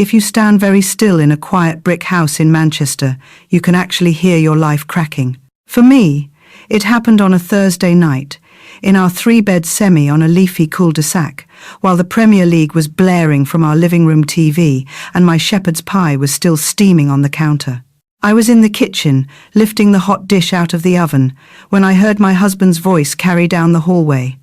If you stand very still in a quiet brick house in Manchester, you can actually hear your life cracking. For me, it happened on a Thursday night, in our 3-bed semi on a leafy cul-de-sac, while the Premier League was blaring from our living room TV and my shepherd's pie was still steaming on the counter. I was in the kitchen, lifting the hot dish out of the oven, when I heard my husband's voice carry down the hallway.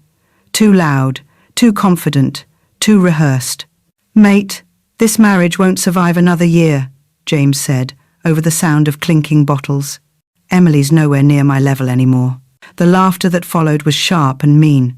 Too loud, too confident, too rehearsed. "Mate, this marriage won't survive another year," James said, over the sound of clinking bottles. Emily's nowhere near my level anymore. The laughter that followed was sharp and mean.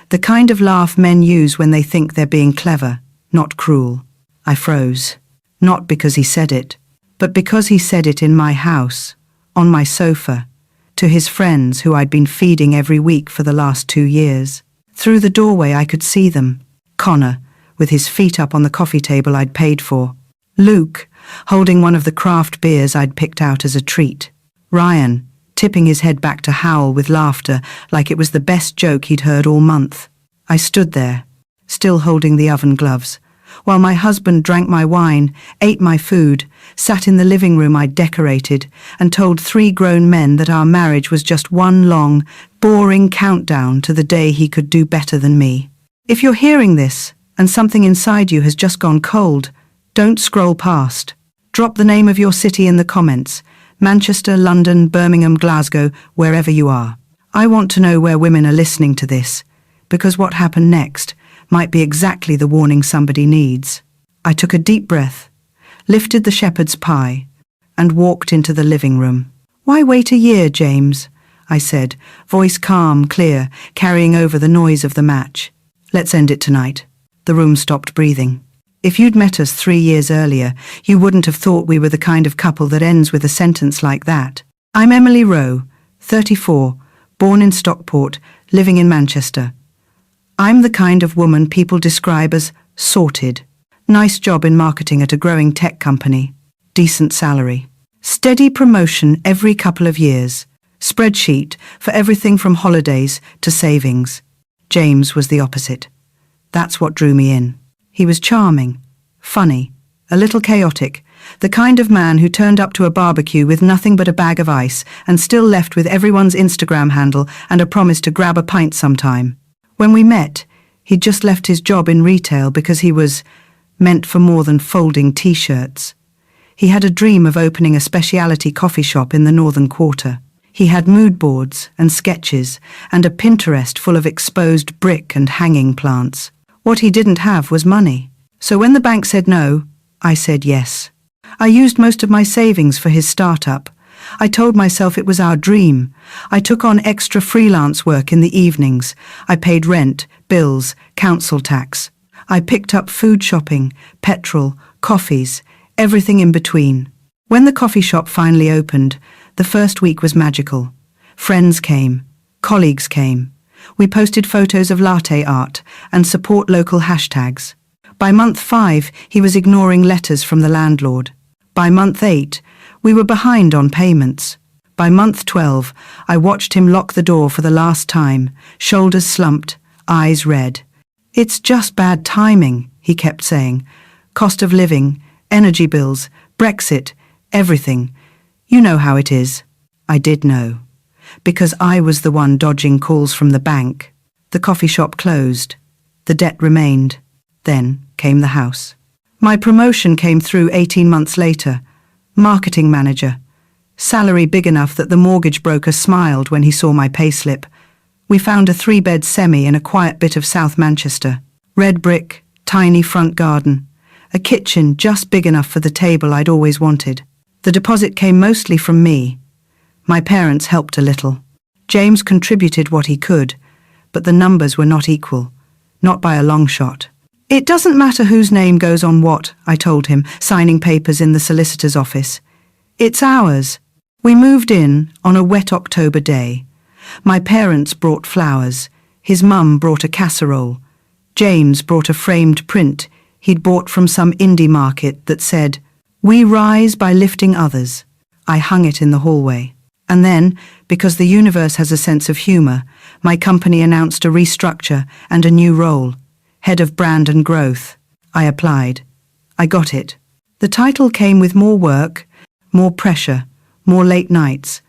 The kind of laugh men use when they think they're being clever, not cruel. I froze. Not because he said it, but because he said it in my house, on my sofa, to his friends who I'd been feeding every week for the last 2 years. Through the doorway I could see them. Connor, with his feet up on the coffee table I'd paid for. Luke, holding one of the craft beers I'd picked out as a treat. Ryan, tipping his head back to howl with laughter like it was the best joke he'd heard all month. I stood there, still holding the oven gloves, while my husband drank my wine, ate my food, sat in the living room I'd decorated, and told 3 grown men that our marriage was just one long, boring countdown to the day he could do better than me. If you're hearing this, and something inside you has just gone cold, don't scroll past. Drop the name of your city in the comments. Manchester, London, Birmingham, Glasgow, wherever you are. I want to know where women are listening to this, because what happened next might be exactly the warning somebody needs. I took a deep breath, lifted the shepherd's pie, and walked into the living room. "Why wait a year, James?" I said, voice calm, clear, carrying over the noise of the match. "Let's end it tonight." The room stopped breathing. If you'd met us 3 years earlier, you wouldn't have thought we were the kind of couple that ends with a sentence like that. I'm Emily Rowe, 34, born in Stockport, living in Manchester. I'm the kind of woman people describe as sorted. Nice job in marketing at a growing tech company. Decent salary. Steady promotion every couple of years. Spreadsheet for everything from holidays to savings. James was the opposite. That's what drew me in. He was charming, funny, a little chaotic, the kind of man who turned up to a barbecue with nothing but a bag of ice and still left with everyone's Instagram handle and a promise to grab a pint sometime. When we met, he'd just left his job in retail because he was meant for more than folding t-shirts. He had a dream of opening a specialty coffee shop in the Northern Quarter. He had mood boards and sketches and a Pinterest full of exposed brick and hanging plants. What he didn't have was money. So when the bank said no, I said yes. I used most of my savings for his startup. I told myself it was our dream. I took on extra freelance work in the evenings. I paid rent, bills, council tax. I picked up food shopping, petrol, coffees, everything in between. When the coffee shop finally opened, the first week was magical. Friends came, colleagues came. We posted photos of latte art and support local hashtags. By month 5, he was ignoring letters from the landlord. By month 8, we were behind on payments. By month 12, I watched him lock the door for the last time, shoulders slumped, eyes red. "It's just bad timing," he kept saying. "Cost of living, energy bills, Brexit, everything. You know how it is." I did know. Because I was the one dodging calls from the bank. The coffee shop closed. The debt remained. Then came the house. My promotion came through 18 months later. Marketing manager. Salary big enough that the mortgage broker smiled when he saw my payslip. We found a 3-bed semi in a quiet bit of South Manchester. Red brick, tiny front garden. A kitchen just big enough for the table I'd always wanted. The deposit came mostly from me. My parents helped a little. James contributed what he could, but the numbers were not equal, not by a long shot. "It doesn't matter whose name goes on what," I told him, signing papers in the solicitor's office. "It's ours." We moved in on a wet October day. My parents brought flowers. His mum brought a casserole. James brought a framed print he'd bought from some indie market that said, "We rise by lifting others." I hung it in the hallway. And then, because the universe has a sense of humor, my company announced a restructure and a new role, head of brand and growth. I applied. I got it. The title came with more work, more pressure, more late nights,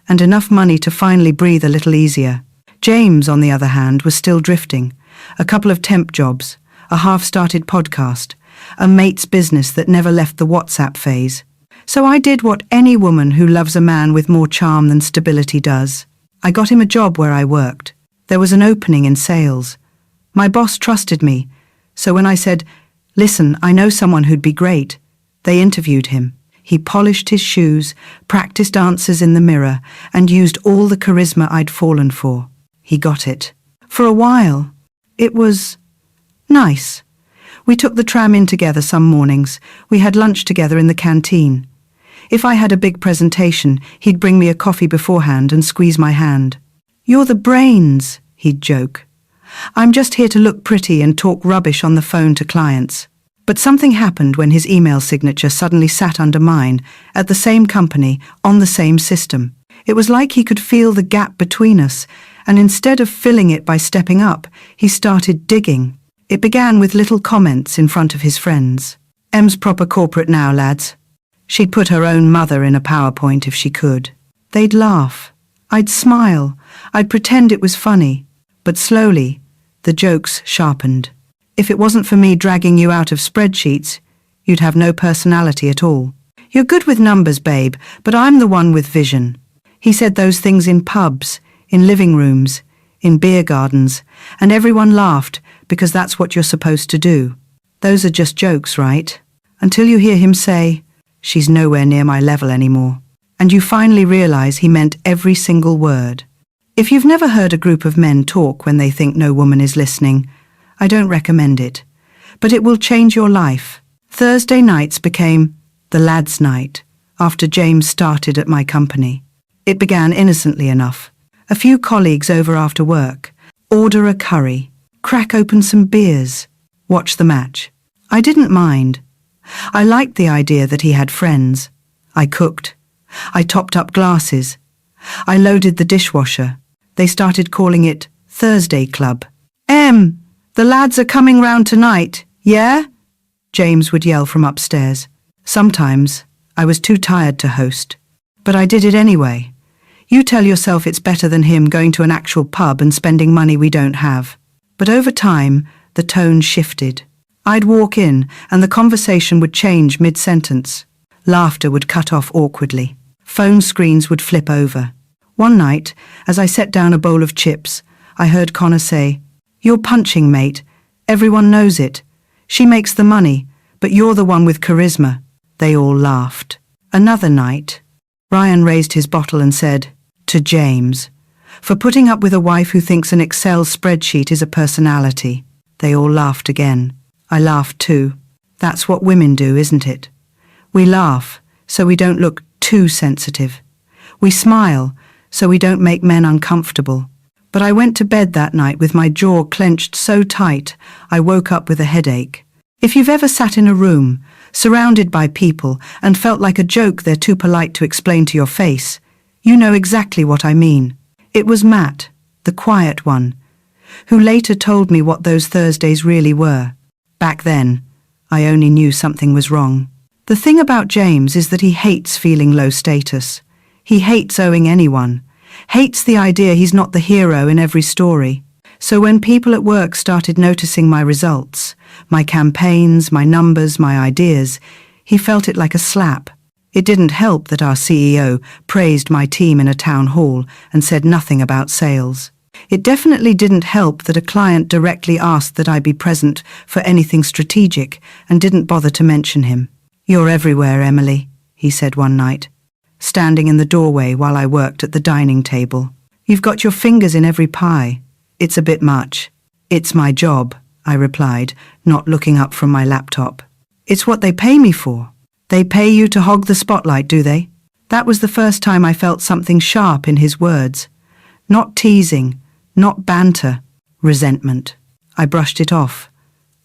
and enough money to finally breathe a little easier. James, on the other hand, was still drifting. A couple of temp jobs, a half-started podcast, a mate's business that never left the WhatsApp phase. So I did what any woman who loves a man with more charm than stability does. I got him a job where I worked. There was an opening in sales. My boss trusted me, so when I said, "Listen, I know someone who'd be great," they interviewed him. He polished his shoes, practiced answers in the mirror, and used all the charisma I'd fallen for. He got it. For a while, it was nice. We took the tram in together some mornings. We had lunch together in the canteen. If I had a big presentation, he'd bring me a coffee beforehand and squeeze my hand. "You're the brains," he'd joke. "I'm just here to look pretty and talk rubbish on the phone to clients." But something happened when his email signature suddenly sat under mine, at the same company, on the same system. It was like he could feel the gap between us, and instead of filling it by stepping up, he started digging. It began with little comments in front of his friends. "Em's proper corporate now, lads." She'd put her own mother in a PowerPoint if she could. They'd laugh. I'd smile. I'd pretend it was funny. But slowly, the jokes sharpened. "If it wasn't for me dragging you out of spreadsheets, you'd have no personality at all. You're good with numbers, babe, but I'm the one with vision." He said those things in pubs, in living rooms, in beer gardens, and everyone laughed because that's what you're supposed to do. Those are just jokes, right? Until you hear him say, "She's nowhere near my level anymore." And you finally realize he meant every single word. If you've never heard a group of men talk when they think no woman is listening, I don't recommend it. But it will change your life. Thursday nights became the lads' night after James started at my company. It began innocently enough. A few colleagues over after work, order a curry, crack open some beers, watch the match. I didn't mind. I liked the idea that he had friends. I cooked. I topped up glasses. I loaded the dishwasher. They started calling it Thursday Club. "Em, the lads are coming round tonight, yeah?" James would yell from upstairs. Sometimes I was too tired to host, but I did it anyway. You tell yourself it's better than him going to an actual pub and spending money we don't have. But over time, the tone shifted. I'd walk in and the conversation would change mid-sentence. Laughter would cut off awkwardly. Phone screens would flip over. One night, as I set down a bowl of chips, I heard Connor say, "You're punching, mate. Everyone knows it. She makes the money, but you're the one with charisma." They all laughed. Another night, Ryan raised his bottle and said, to James, "For putting up with a wife who thinks an Excel spreadsheet is a personality." They all laughed again. I laughed too. That's what women do, isn't it? We laugh, so we don't look too sensitive. We smile, so we don't make men uncomfortable. But I went to bed that night with my jaw clenched so tight, I woke up with a headache. If you've ever sat in a room, surrounded by people, and felt like a joke they're too polite to explain to your face, you know exactly what I mean. It was Matt, the quiet one, who later told me what those Thursdays really were. Back then, I only knew something was wrong. The thing about James is that he hates feeling low status. He hates owing anyone, hates the idea he's not the hero in every story. So when people at work started noticing my results, my campaigns, my numbers, my ideas, he felt it like a slap. It didn't help that our CEO praised my team in a town hall and said nothing about sales. It definitely didn't help that a client directly asked that I be present for anything strategic and didn't bother to mention him. "You're everywhere, Emily," he said one night, standing in the doorway while I worked at the dining table. "You've got your fingers in every pie. It's a bit much." "It's my job," I replied, not looking up from my laptop. "It's what they pay me for." "They pay you to hog the spotlight, do they?" That was the first time I felt something sharp in his words. Not teasing, not banter, resentment. I brushed it off.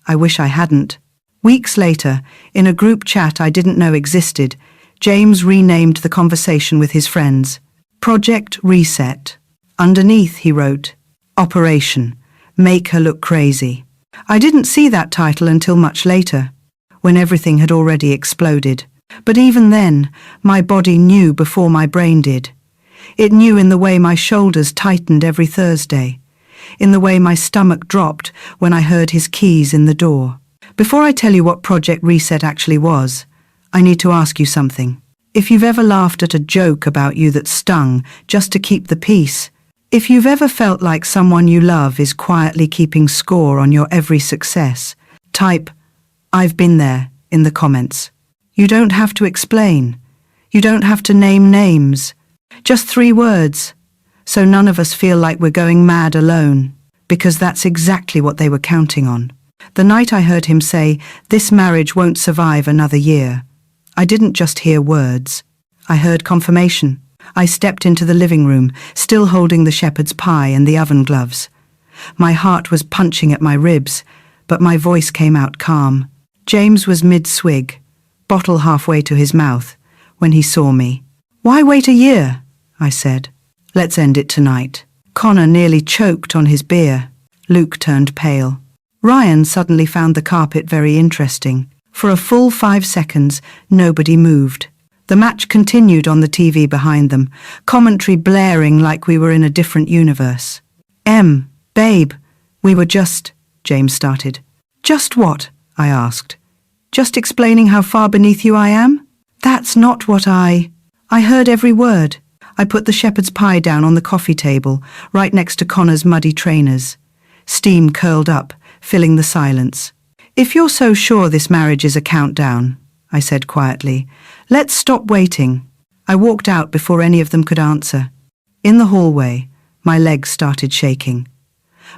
I wish I hadn't. Weeks later, in a group chat I didn't know existed, James renamed the conversation with his friends. Project Reset. Underneath, he wrote, Operation. Make her look crazy. I didn't see that title until much later, when everything had already exploded. But even then, my body knew before my brain did. It knew in the way my shoulders tightened every Thursday, in the way my stomach dropped when I heard his keys in the door. Before I tell you what Project Reset actually was, I need to ask you something. If you've ever laughed at a joke about you that stung just to keep the peace, if you've ever felt like someone you love is quietly keeping score on your every success, type, "I've been there," in the comments. You don't have to explain. You don't have to name names. Just 3 words, so none of us feel like we're going mad alone, because that's exactly what they were counting on. The night I heard him say, "This marriage won't survive another year," I didn't just hear words. I heard confirmation. I stepped into the living room, still holding the shepherd's pie and the oven gloves. My heart was punching at my ribs, but my voice came out calm. James was mid-swig, bottle halfway to his mouth, when he saw me. "Why wait a year?" I said. "Let's end it tonight." Connor nearly choked on his beer. Luke turned pale. Ryan suddenly found the carpet very interesting. For a full 5 seconds, nobody moved. The match continued on the TV behind them, commentary blaring like we were in a different universe. Babe, we were just," James started. "Just what?" I asked. "Just explaining how far beneath you I am?" "That's not what I heard every word." I put the shepherd's pie down on the coffee table, right next to Connor's muddy trainers. Steam curled up, filling the silence. "If you're so sure this marriage is a countdown," I said quietly, "let's stop waiting." I walked out before any of them could answer. In the hallway, my legs started shaking.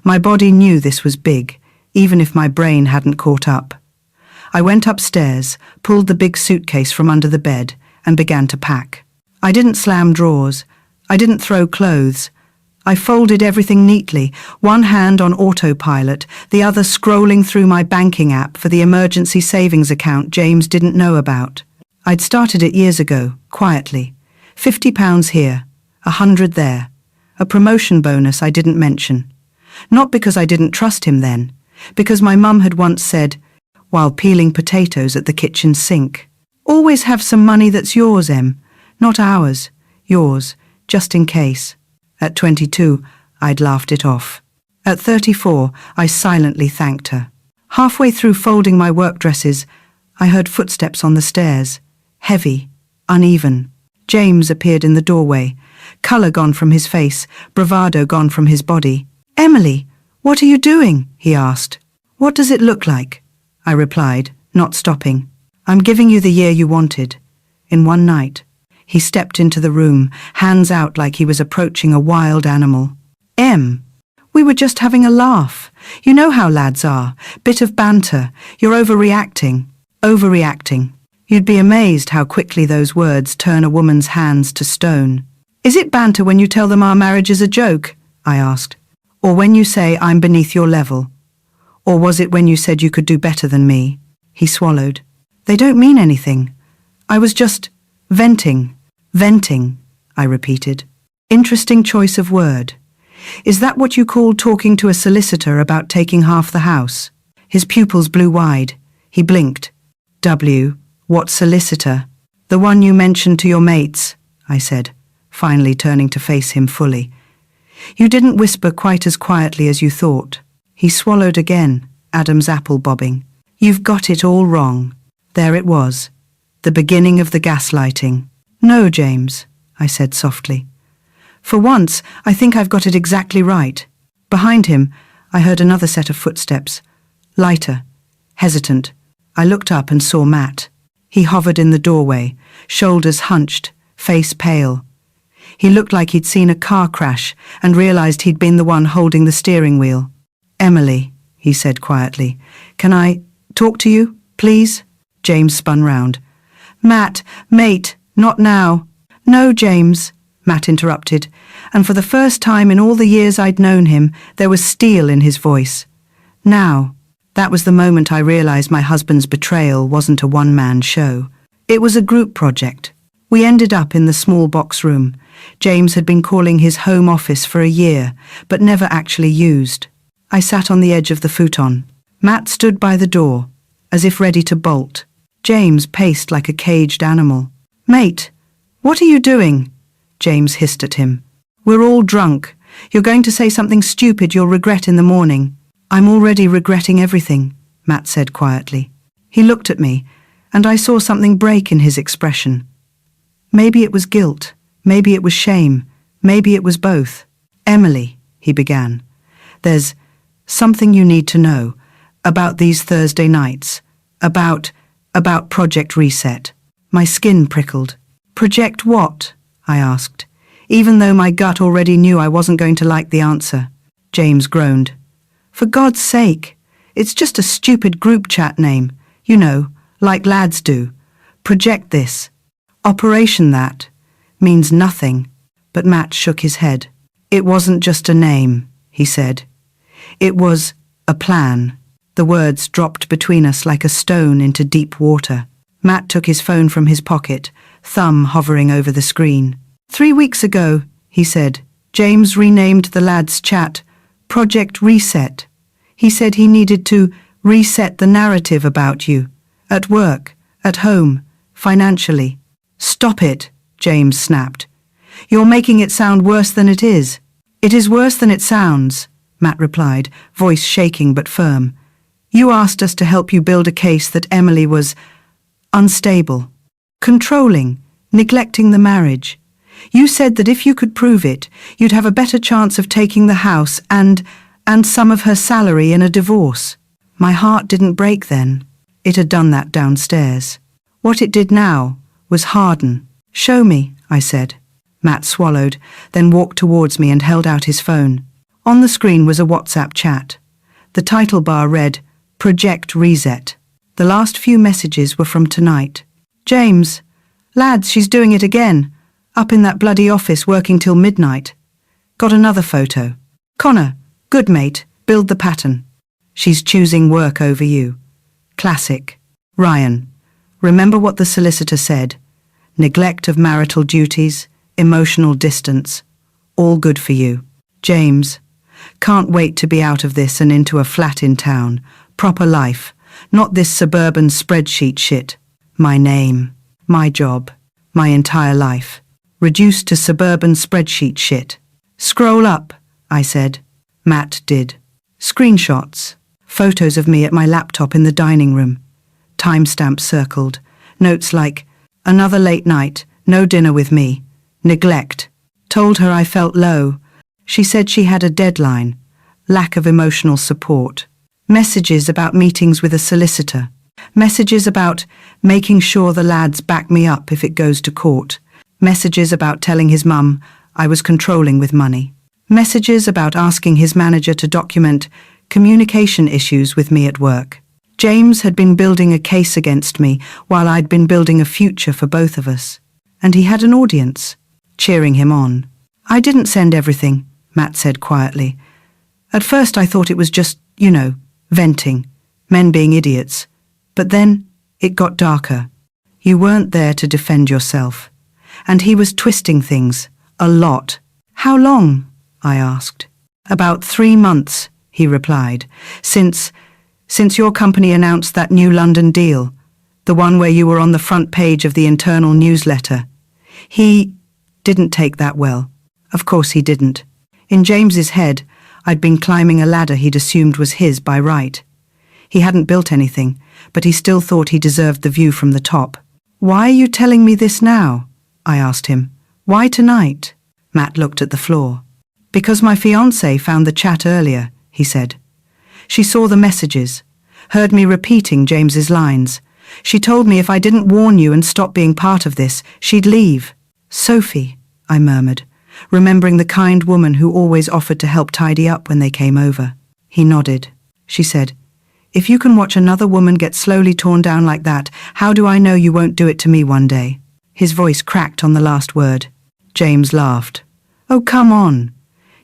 My body knew this was big, even if my brain hadn't caught up. I went upstairs, pulled the big suitcase from under the bed, and began to pack. I didn't slam drawers. I didn't throw clothes. I folded everything neatly, one hand on autopilot, the other scrolling through my banking app for the emergency savings account James didn't know about. I'd started it years ago, quietly. £50 here, 100 there. A promotion bonus I didn't mention. Not because I didn't trust him then, because my mum had once said, while peeling potatoes at the kitchen sink, "Always have some money that's yours, Em. Not ours, yours, just in case." At 22, I'd laughed it off. At 34, I silently thanked her. Halfway through folding my work dresses, I heard footsteps on the stairs, heavy, uneven. James appeared in the doorway, colour gone from his face, bravado gone from his body. "Emily, what are you doing?" he asked. "What does it look like?" I replied, not stopping. "I'm giving you the year you wanted. In one night." He stepped into the room, hands out like he was approaching a wild animal. We were just having a laugh. You know how lads are. Bit of banter. You're overreacting. Overreacting." You'd be amazed how quickly those words turn a woman's hands to stone. "Is it banter when you tell them our marriage is a joke?" I asked. "Or when you say I'm beneath your level? Or was it when you said you could do better than me?" He swallowed. "They don't mean anything. I was just venting." "Venting," I repeated. "Interesting choice of word. Is that what you call talking to a solicitor about taking half the house?" His pupils blew wide. He blinked. What solicitor?" "The one you mentioned to your mates," I said, finally turning to face him fully. "You didn't whisper quite as quietly as you thought." He swallowed again, Adam's apple bobbing. "You've got it all wrong." There it was, the beginning of the gaslighting. "No, James," I said softly. "For once, I think I've got it exactly right." Behind him, I heard another set of footsteps. Lighter, hesitant. I looked up and saw Matt. He hovered in the doorway, shoulders hunched, face pale. He looked like he'd seen a car crash and realized he'd been the one holding the steering wheel. "Emily," he said quietly, "can I talk to you, please?" James spun round. "Matt, mate, not now." "No, James," Matt interrupted, and for the first time in all the years I'd known him, there was steel in his voice. "Now." That was the moment I realized my husband's betrayal wasn't a one-man show. It was a group project. We ended up in the small box room. James had been calling his home office for a year, but never actually used. I sat on the edge of the futon. Matt stood by the door, as if ready to bolt. James paced like a caged animal. "Mate, what are you doing?" James hissed at him. "We're all drunk. You're going to say something stupid you'll regret in the morning." "I'm already regretting everything," Matt said quietly. He looked at me, and I saw something break in his expression. Maybe it was guilt, maybe it was shame, maybe it was both. "Emily," he began, "there's something you need to know about these Thursday nights, about Project Reset." My skin prickled. "Project what?" I asked, even though my gut already knew I wasn't going to like the answer. James groaned. "For God's sake, it's just a stupid group chat name, you know, like lads do. Project this. Operation that. Means nothing." But Matt shook his head. "It wasn't just a name," he said. "It was a plan." The words dropped between us like a stone into deep water. Matt took his phone from his pocket, thumb hovering over the screen. "3 weeks ago," he said, "James renamed the lads' chat Project Reset. He said he needed to reset the narrative about you. At work, at home, financially." "Stop it," James snapped. "You're making it sound worse than it is." "It is worse than it sounds," Matt replied, voice shaking but firm. "You asked us to help you build a case that Emily was unstable, controlling, neglecting the marriage. You said that if you could prove it, you'd have a better chance of taking the house and some of her salary in a divorce." My heart didn't break then. It had done that downstairs. What it did now was harden. "Show me," I said. Matt swallowed, then walked towards me and held out his phone. On the screen was a WhatsApp chat. The title bar read, Project Reset. The last few messages were from tonight. "James, lads, she's doing it again. Up in that bloody office working till midnight." Got another photo. "Connor, good mate, build the pattern. She's choosing work over you." Classic. "Ryan, remember what the solicitor said. Neglect of marital duties, emotional distance. All good for you." "James, can't wait to be out of this and into a flat in town. Proper life. Not this suburban spreadsheet shit. My name, my job, my entire life. Reduced to suburban spreadsheet shit." "Scroll up," I said. Matt did. Screenshots. Photos of me at my laptop in the dining room. Timestamp circled. Notes like, "Another late night, no dinner with me. Neglect. Told her I felt low. She said she had a deadline. Lack of emotional support." Messages about meetings with a solicitor. Messages about making sure the lads back me up if it goes to court. Messages about telling his mum I was controlling with money. Messages about asking his manager to document communication issues with me at work. James had been building a case against me while I'd been building a future for both of us. And he had an audience, cheering him on. "I didn't send everything," Matt said quietly. "At first I thought it was just, venting, men being idiots. But then it got darker. You weren't there to defend yourself. And he was twisting things, a lot." "How long?" I asked. "About 3 months," he replied, since your company announced that new London deal, the one where you were on the front page of the internal newsletter. He didn't take that well. Of course he didn't. In James's head, I'd been climbing a ladder he'd assumed was his by right. He hadn't built anything, but he still thought he deserved the view from the top. "Why are you telling me this now?" I asked him. "Why tonight?" Matt looked at the floor. "Because my fiancée found the chat earlier," he said. "She saw the messages, heard me repeating James's lines. She told me if I didn't warn you and stop being part of this, she'd leave." "Sophie," I murmured, remembering the kind woman who always offered to help tidy up when they came over. He nodded. She said, "If you can watch another woman get slowly torn down like that, how do I know you won't do it to me one day?" His voice cracked on the last word. James laughed. "Oh, come on.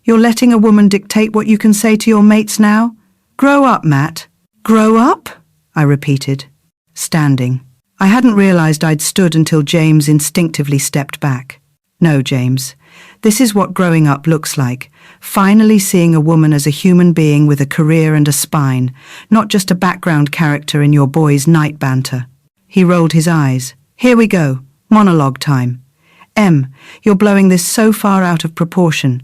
You're letting a woman dictate what you can say to your mates now? Grow up, Matt." "Grow up?" I repeated, standing. I hadn't realized I'd stood until James instinctively stepped back. No, James. This is what growing up looks like. Finally seeing a woman as a human being with a career and a spine, not just a background character in your boys' night banter. He rolled his eyes. Here we go. Monologue time. Em, you're blowing this so far out of proportion.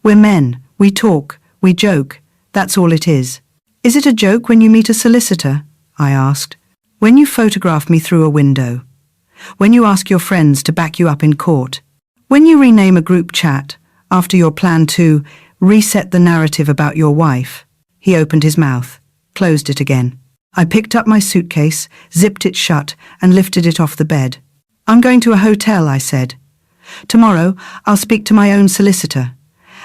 We're men. We talk. We joke. That's all it is. Is it a joke when you meet a solicitor? I asked. When you photograph me through a window. When you ask your friends to back you up in court. When you rename a group chat after your plan to reset the narrative about your wife. He opened his mouth, closed it again. I picked up my suitcase, zipped it shut, and lifted it off the bed. I'm going to a hotel, I said. Tomorrow, I'll speak to my own solicitor.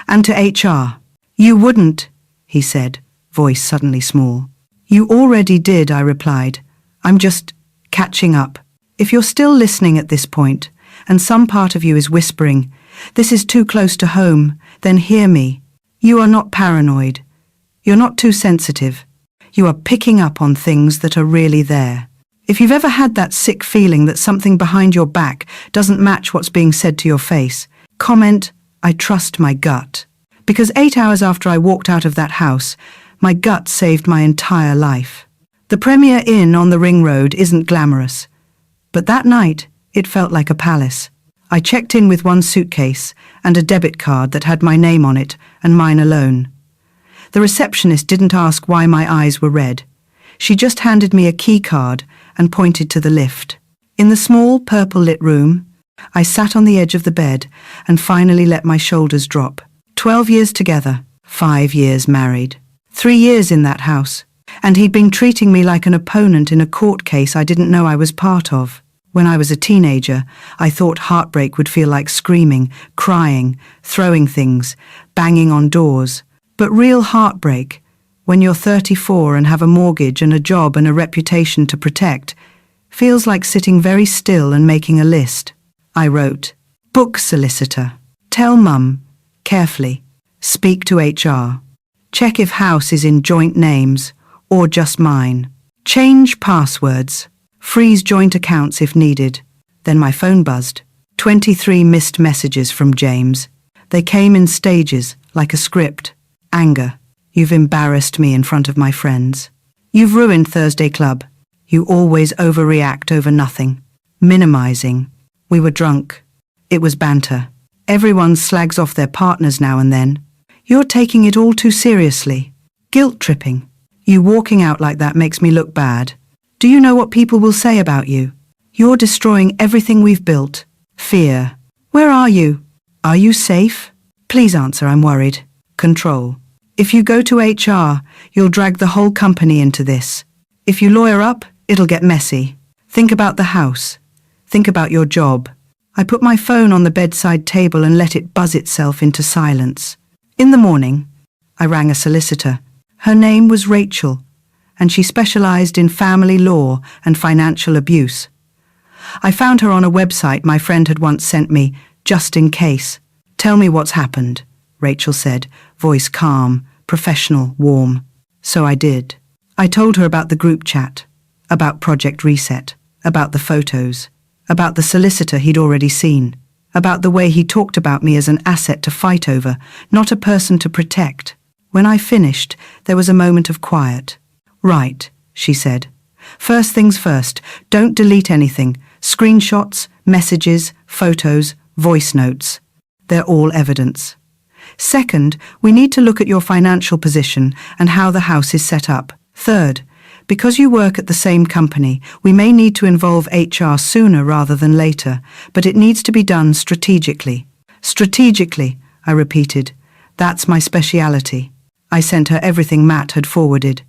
And to HR. You wouldn't, he said, voice suddenly small. You already did, I replied. I'm just catching up. If you're still listening at this point, and some part of you is whispering, this is too close to home, then hear me. You are not paranoid. You're not too sensitive. You are picking up on things that are really there. If you've ever had that sick feeling that something behind your back doesn't match what's being said to your face, comment, I trust my gut. Because 8 hours after I walked out of that house, my gut saved my entire life. The Premier Inn on the Ring Road isn't glamorous, but that night it felt like a palace. I checked in with one suitcase and a debit card that had my name on it and mine alone. The receptionist didn't ask why my eyes were red. She just handed me a key card and pointed to the lift. In the small, purple-lit room, I sat on the edge of the bed and finally let my shoulders drop. 12 years together, 5 years married. 3 years in that house, and he'd been treating me like an opponent in a court case I didn't know I was part of. When I was a teenager, I thought heartbreak would feel like screaming, crying, throwing things, banging on doors. But real heartbreak, when you're 34 and have a mortgage and a job and a reputation to protect, feels like sitting very still and making a list. I wrote, book solicitor, tell mum, carefully, speak to HR, check if house is in joint names or just mine, change passwords, freeze joint accounts if needed. Then my phone buzzed. 23 missed messages from James. They came in stages, like a script. Anger. You've embarrassed me in front of my friends. You've ruined Thursday Club. You always overreact over nothing. Minimizing. We were drunk. It was banter. Everyone slags off their partners now and then. You're taking it all too seriously. Guilt tripping. You walking out like that makes me look bad. Do you know what people will say about you? You're destroying everything we've built. Fear. Where are you? Are you safe? Please answer, I'm worried. Control. If you go to HR, you'll drag the whole company into this. If you lawyer up, it'll get messy. Think about the house. Think about your job. I put my phone on the bedside table and let it buzz itself into silence. In the morning, I rang a solicitor. Her name was Rachel, and she specialized in family law and financial abuse. I found her on a website my friend had once sent me, just in case. Tell me what's happened, Rachel said, voice calm, professional, warm. So I did. I told her about the group chat, about Project Reset, about the photos, about the solicitor he'd already seen, about the way he talked about me as an asset to fight over, not a person to protect. When I finished, there was a moment of quiet. Right, she said. First things first, don't delete anything. Screenshots, messages, photos, voice notes. They're all evidence. Second, we need to look at your financial position and how the house is set up. Third, because you work at the same company, we may need to involve HR sooner rather than later, but it needs to be done strategically. Strategically, I repeated. That's my speciality. I sent her everything Matt had forwarded.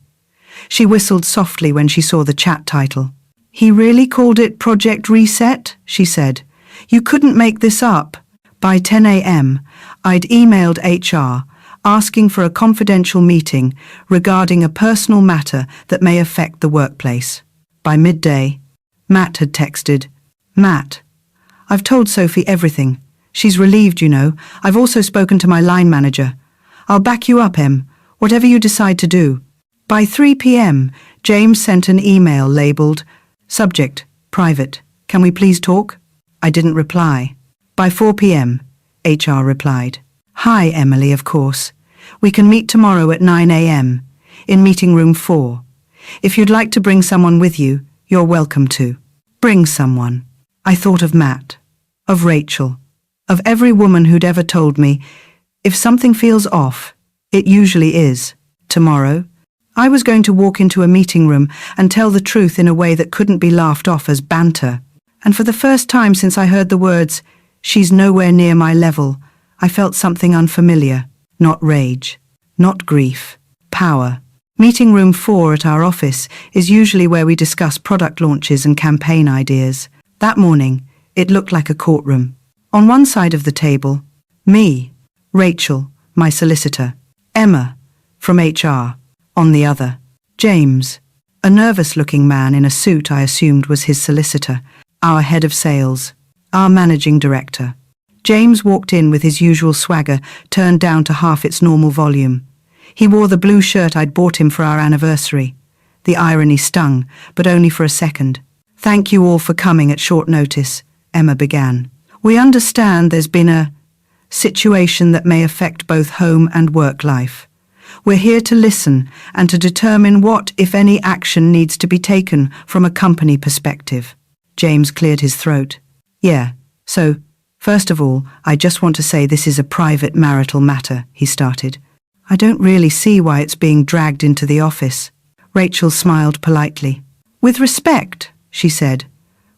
She whistled softly when she saw the chat title. He really called it Project Reset, she said. You couldn't make this up. By 10 a.m., I'd emailed HR asking for a confidential meeting regarding a personal matter that may affect the workplace. By midday, Matt had texted, Matt, I've told Sophie everything. She's relieved, you know. I've also spoken to my line manager. I'll back you up, Em, whatever you decide to do. By 3 p.m., James sent an email labelled, Subject, Private. Can we please talk? I didn't reply. By 4 p.m., HR replied. Hi, Emily, of course. We can meet tomorrow at 9 a.m. in meeting room 4. If you'd like to bring someone with you, you're welcome to. Bring someone. I thought of Matt, of Rachel, of every woman who'd ever told me, if something feels off, it usually is. Tomorrow, I was going to walk into a meeting room and tell the truth in a way that couldn't be laughed off as banter. And for the first time since I heard the words, "She's nowhere near my level," I felt something unfamiliar. Not rage, not grief, power. Meeting room 4 at our office is usually where we discuss product launches and campaign ideas. That morning, it looked like a courtroom. On one side of the table, me, Rachel, my solicitor, Emma, from HR. On the other, James, a nervous-looking man in a suit I assumed was his solicitor, our head of sales, our managing director. James walked in with his usual swagger turned down to half its normal volume. He wore the blue shirt I'd bought him for our anniversary. The irony stung, but only for a second. "Thank you all for coming at short notice," Emma began. "We understand there's been a situation that may affect both home and work life. We're here to listen and to determine what, if any, action needs to be taken from a company perspective." James cleared his throat. "Yeah, so, first of all, I just want to say this is a private marital matter," he started. "I don't really see why it's being dragged into the office." Rachel smiled politely. "With respect," she said,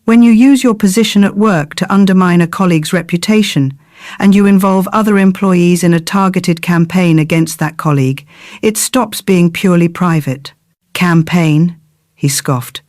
"when you use your position at work to undermine a colleague's reputation, and you involve other employees in a targeted campaign against that colleague, it stops being purely private." "Campaign?" he scoffed.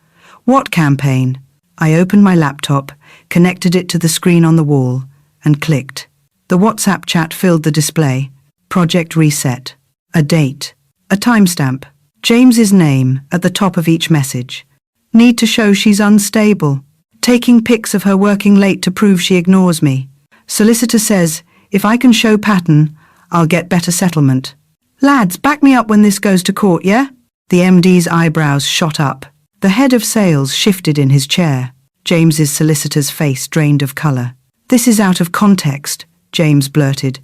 "What campaign?" I opened my laptop, connected it to the screen on the wall, and clicked. The WhatsApp chat filled the display. Project Reset. A date. A timestamp. James's name at the top of each message. Need to show she's unstable. Taking pics of her working late to prove she ignores me. Solicitor says, if I can show pattern, I'll get better settlement. Lads, back me up when this goes to court, yeah? The MD's eyebrows shot up. The head of sales shifted in his chair. James's solicitor's face drained of colour. "This is out of context," James blurted.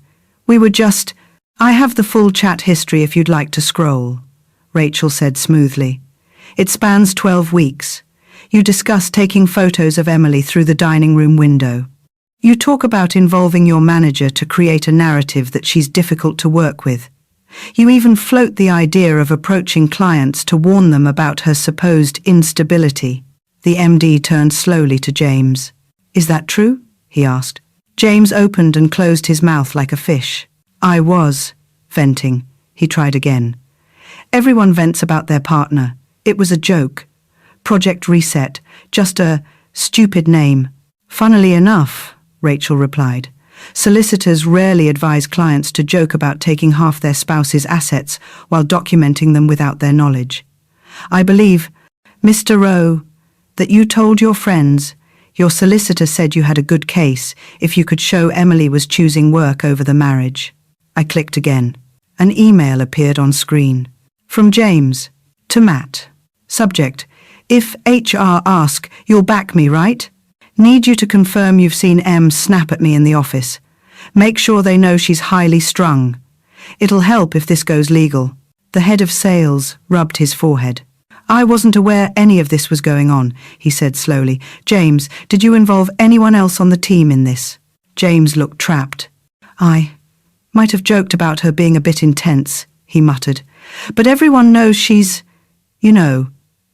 "We were just... I have the full chat history if you'd like to scroll," Rachel said smoothly. "It spans 12 weeks. You discuss taking photos of Emily through the dining room window. You talk about involving your manager to create a narrative that she's difficult to work with. You even float the idea of approaching clients to warn them about her supposed instability." The MD turned slowly to James. "Is that true?" he asked. James opened and closed his mouth like a fish. "I was venting," he tried again. "Everyone vents about their partner. It was a joke. Project Reset, just a stupid name." "Funnily enough," Rachel replied, "solicitors rarely advise clients to joke about taking half their spouse's assets while documenting them without their knowledge. I believe, Mr. Rowe, that you told your friends your solicitor said you had a good case if you could show Emily was choosing work over the marriage." I clicked again. An email appeared on screen. From James to Matt. Subject: "If HR ask, you'll back me, right? Need you to confirm you've seen Em snap at me in the office. Make sure they know she's highly strung. It'll help if this goes legal." The head of sales rubbed his forehead. "I wasn't aware any of this was going on," he said slowly. "James, did you involve anyone else on the team in this?" James looked trapped. "I might have joked about her being a bit intense," he muttered. "But everyone knows she's,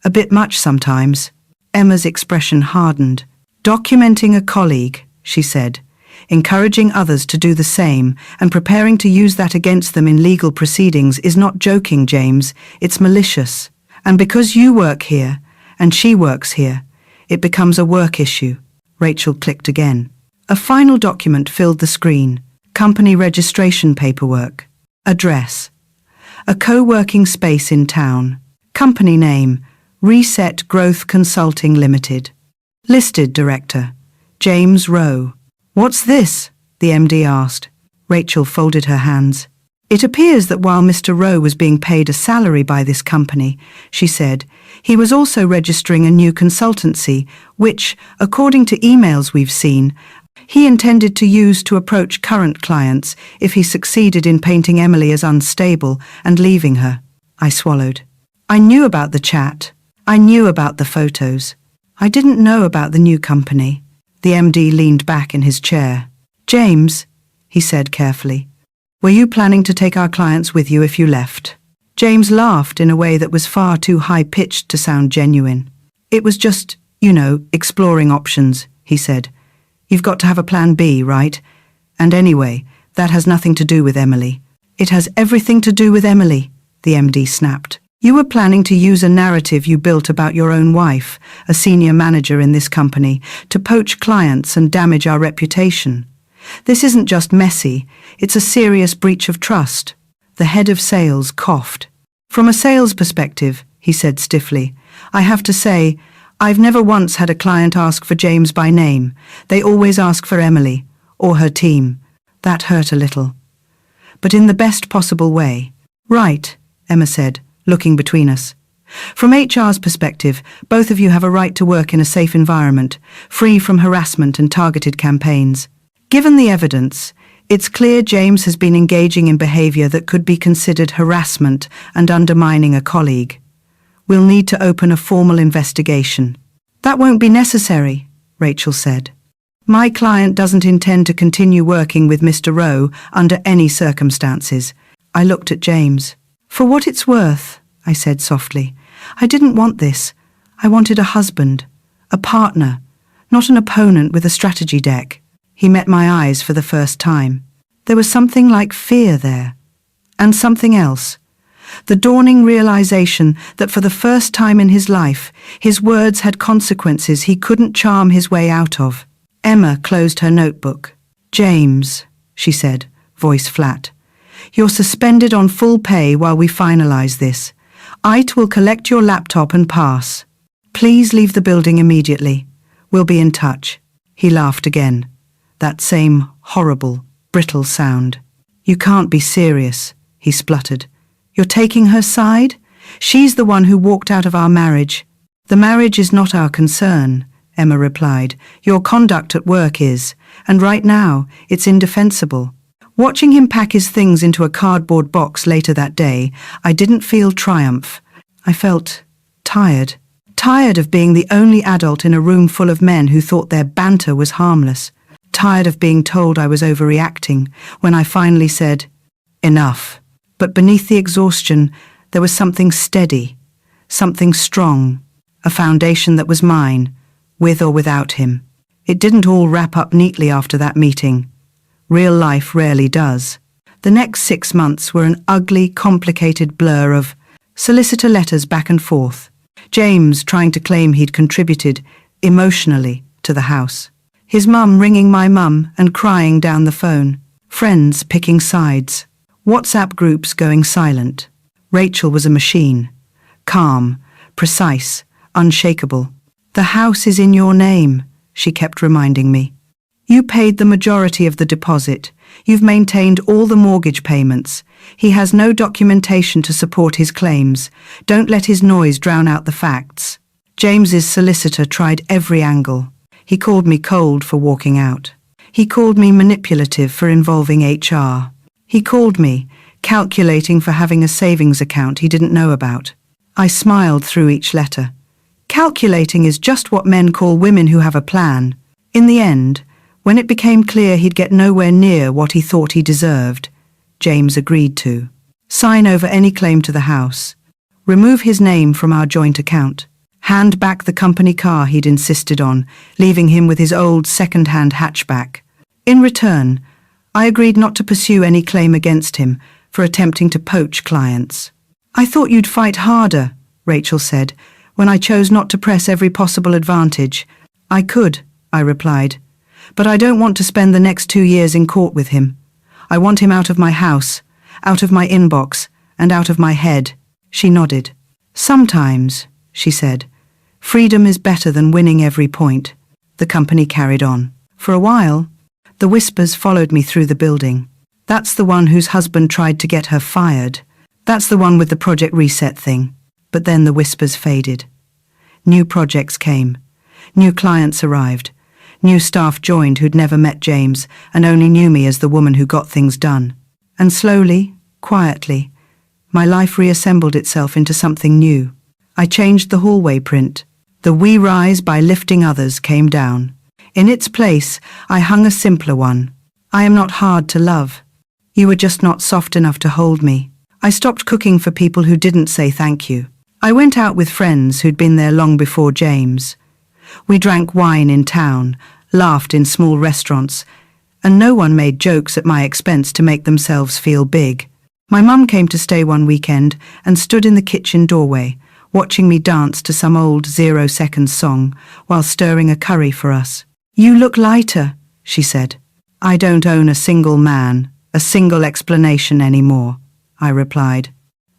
a bit much sometimes." Emma's expression hardened. "Documenting a colleague," she said, "encouraging others to do the same and preparing to use that against them in legal proceedings is not joking, James. It's malicious. And because you work here, and she works here, it becomes a work issue." Rachel clicked again. A final document filled the screen. Company registration paperwork. Address. A co-working space in town. Company name, Reset Growth Consulting Limited. Listed director, James Rowe. "What's this?" the MD asked. Rachel folded her hands. "It appears that while Mr. Rowe was being paid a salary by this company," she said, "he was also registering a new consultancy, which, according to emails we've seen, He intended to use to approach current clients if he succeeded in painting Emily as unstable and leaving her. I swallowed. I knew about the chat. I knew about the photos. I didn't know about the new company. The MD leaned back in his chair. James, he said carefully, were you planning to take our clients with you if you left? James laughed in a way that was far too high-pitched to sound genuine. It was just, exploring options, he said. You've got to have a plan B, right? And anyway, that has nothing to do with Emily. It has everything to do with Emily, the MD snapped. You were planning to use a narrative you built about your own wife, a senior manager in this company, to poach clients and damage our reputation. This isn't just messy, it's a serious breach of trust. The head of sales coughed. From a sales perspective, he said stiffly, I have to say, I've never once had a client ask for James by name. They always ask for Emily, or her team. That hurt a little. But in the best possible way. Right, Emma said, looking between us. From HR's perspective, both of you have a right to work in a safe environment, free from harassment and targeted campaigns. Given the evidence, it's clear James has been engaging in behavior that could be considered harassment and undermining a colleague. We'll need to open a formal investigation. That won't be necessary, Rachel said. My client doesn't intend to continue working with Mr. Rowe under any circumstances. I looked at James. For what it's worth, I said softly, I didn't want this. I wanted a husband, a partner, not an opponent with a strategy deck. He met my eyes for the first time. There was something like fear there. And something else. The dawning realization that for the first time in his life, his words had consequences he couldn't charm his way out of. Emma closed her notebook. James, she said, voice flat, you're suspended on full pay while we finalize this. IT will collect your laptop and pass. Please leave the building immediately. We'll be in touch. He laughed again. That same horrible, brittle sound. You can't be serious, he spluttered. You're taking her side? She's the one who walked out of our marriage. The marriage is not our concern, Emma replied. Your conduct at work is, and right now, it's indefensible. Watching him pack his things into a cardboard box later that day, I didn't feel triumph. I felt tired. Tired of being the only adult in a room full of men who thought their banter was harmless. Tired of being told I was overreacting when I finally said, enough. But beneath the exhaustion, there was something steady, something strong, a foundation that was mine, with or without him. It didn't all wrap up neatly after that meeting. Real life rarely does. The next 6 months were an ugly, complicated blur of solicitor letters back and forth. James trying to claim he'd contributed, emotionally, to the house. His mum ringing my mum and crying down the phone. Friends picking sides. WhatsApp groups going silent. Rachel was a machine. Calm, precise, unshakable. The house is in your name, she kept reminding me. You paid the majority of the deposit. You've maintained all the mortgage payments. He has no documentation to support his claims. Don't let his noise drown out the facts. James's solicitor tried every angle. He called me cold for walking out. He called me manipulative for involving HR. He called me calculating for having a savings account he didn't know about. I smiled through each letter. Calculating is just what men call women who have a plan. In the end, when it became clear he'd get nowhere near what he thought he deserved, James agreed to sign over any claim to the house, remove his name from our joint account, hand back the company car he'd insisted on, leaving him with his old second-hand hatchback. In return, I agreed not to pursue any claim against him for attempting to poach clients. I thought you'd fight harder, Rachel said, when I chose not to press every possible advantage. I could, I replied, but I don't want to spend the next 2 years in court with him. I want him out of my house, out of my inbox, and out of my head. She nodded. Sometimes, she said, freedom is better than winning every point. The company carried on. For a while, the whispers followed me through the building. That's the one whose husband tried to get her fired. That's the one with the project reset thing. But then the whispers faded. New projects came. New clients arrived. New staff joined who'd never met James and only knew me as the woman who got things done. And slowly, quietly, my life reassembled itself into something new. I changed the hallway print. The "We rise by lifting others" came down. In its place, I hung a simpler one. I am not hard to love. You were just not soft enough to hold me. I stopped cooking for people who didn't say thank you. I went out with friends who'd been there long before James. We drank wine in town, laughed in small restaurants, and no one made jokes at my expense to make themselves feel big. My mum came to stay one weekend and stood in the kitchen doorway, watching me dance to some old 0 Seconds song while stirring a curry for us. "You look lighter," she said. "I don't own a single man, a single explanation anymore," I replied.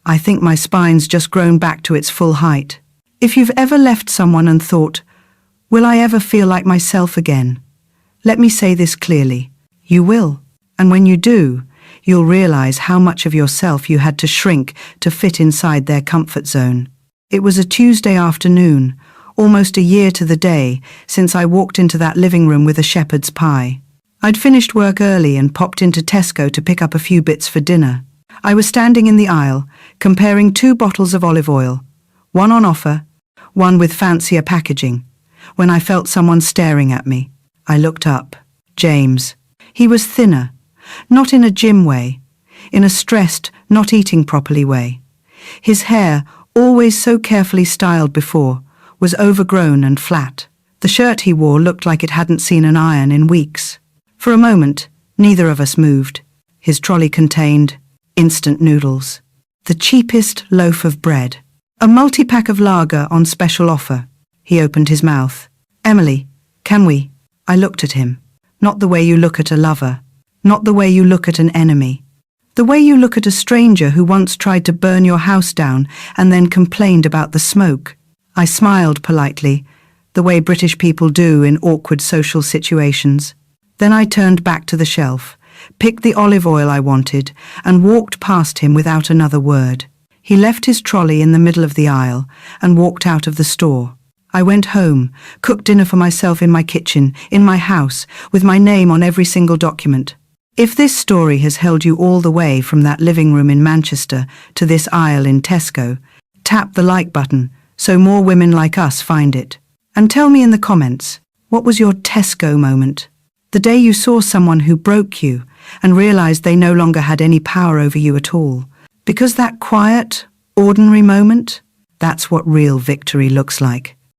"I think my spine's just grown back to its full height." If you've ever left someone and thought, "Will I ever feel like myself again?" let me say this clearly. You will. And when you do, you'll realize how much of yourself you had to shrink to fit inside their comfort zone. It was a Tuesday afternoon, almost a year to the day since I walked into that living room with a shepherd's pie. I'd finished work early and popped into Tesco to pick up a few bits for dinner. I was standing in the aisle, comparing 2 bottles of olive oil, one on offer, one with fancier packaging, when I felt someone staring at me. I looked up. James. He was thinner, not in a gym way, in a stressed, not eating properly way. His hair, always so carefully styled before, was overgrown and flat. The shirt he wore looked like it hadn't seen an iron in weeks. For a moment, neither of us moved. His trolley contained instant noodles, the cheapest loaf of bread, a multi-pack of lager on special offer. He opened his mouth. "Emily, can we?" I looked at him. Not the way you look at a lover, not the way you look at an enemy. The way you look at a stranger who once tried to burn your house down and then complained about the smoke. I smiled politely, the way British people do in awkward social situations. Then I turned back to the shelf, picked the olive oil I wanted, and walked past him without another word. He left his trolley in the middle of the aisle and walked out of the store. I went home, cooked dinner for myself in my kitchen, in my house, with my name on every single document. If this story has held you all the way from that living room in Manchester to this aisle in Tesco, tap the like button so more women like us find it. And tell me in the comments, what was your Tesco moment? The day you saw someone who broke you and realized they no longer had any power over you at all. Because that quiet, ordinary moment, that's what real victory looks like.